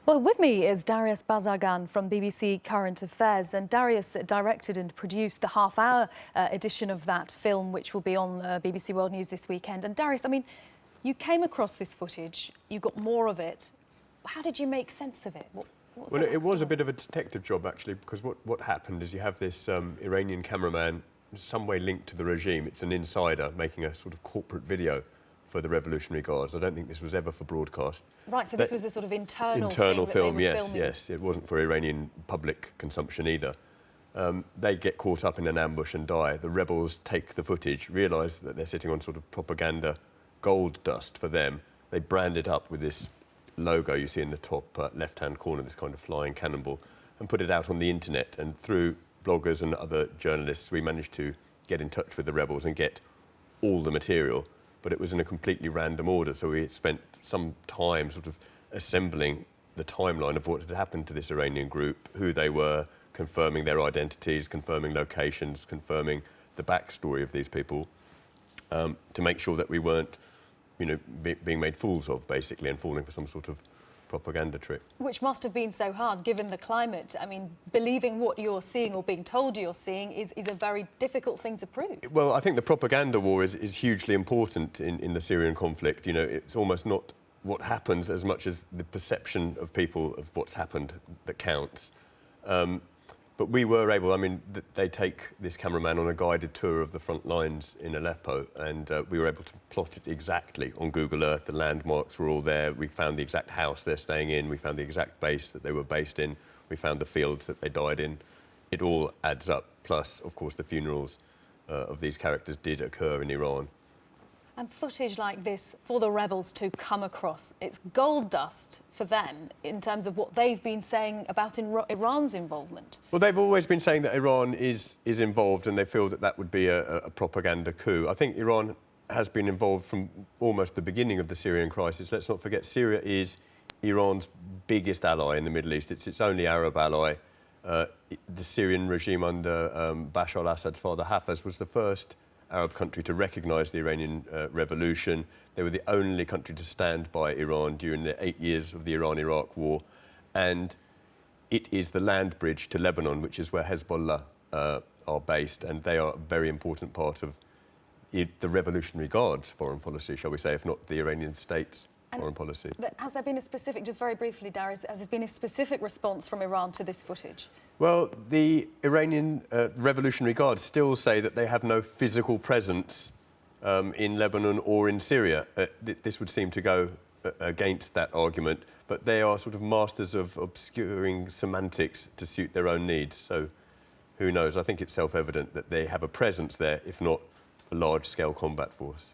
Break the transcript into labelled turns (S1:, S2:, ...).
S1: Well, with me is Darius Bazargan from BBC Current Affairs. And Darius directed and produced the half-hour edition of that film, which will be on BBC World News this weekend. And Darius, I mean, you came across this footage, you got more of it. How did you make sense of it?
S2: Well, it was a bit of a detective job, actually, because what happened is you have this Iranian cameraman, some way linked to the regime. It's an insider making a sort of corporate video for the Revolutionary Guards. I don't think this was ever for broadcast.
S1: Right, so this was a sort of internal
S2: film, yes. It wasn't for Iranian public consumption either. They get caught up in an ambush and die. The rebels take the footage, realise that they're sitting on sort of propaganda gold dust for them. They brand it up with this logo you see in the top left-hand corner, this kind of flying cannonball, and put it out on the internet. And through bloggers and other journalists, we managed to get in touch with the rebels and get all the material. But it was in a completely random order, so we spent some time sort of assembling the timeline of what had happened to this Iranian group, who they were, confirming their identities, confirming locations, confirming the backstory of these people, to make sure that we weren't, being made fools of, basically, and falling for some sort of propaganda trick.
S1: Which must have been so hard, given the climate. I mean, believing what you're seeing or being told you're seeing is a very difficult thing to prove.
S2: Well, I think the propaganda war is hugely important in the Syrian conflict. It's almost not what happens as much as the perception of people of what's happened that counts. But we were able, they take this cameraman on a guided tour of the front lines in Aleppo, and we were able to plot it exactly on Google Earth. The landmarks were all there. We found the exact house they're staying in. We found the exact base that they were based in. We found the fields that they died in. It all adds up. Plus, of course, the funerals of these characters did occur in Iran.
S1: And footage like this for the rebels to come across, it's gold dust for them in terms of what they've been saying about Iran's involvement.
S2: Well, they've always been saying that Iran is involved, and they feel that that would be a propaganda coup. I think Iran has been involved from almost the beginning of the Syrian crisis. Let's not forget, Syria is Iran's biggest ally in the Middle East. It's its only Arab ally. The Syrian regime under Bashar al-Assad's father, Hafez, was the first Arab country to recognise the Iranian revolution. They were the only country to stand by Iran during the 8 years of the Iran-Iraq war. And it is the land bridge to Lebanon, which is where Hezbollah are based, and they are a very important part of the Revolutionary Guards' foreign policy, shall we say, if not the Iranian state's foreign policy.
S1: Has there been a specific, just very briefly, Darius, has there been a specific response from Iran to this footage?
S2: Well, the Iranian Revolutionary Guards still say that they have no physical presence in Lebanon or in Syria. This would seem to go against that argument, but they are sort of masters of obscuring semantics to suit their own needs. So who knows? I think it's self-evident that they have a presence there, if not a large-scale combat force.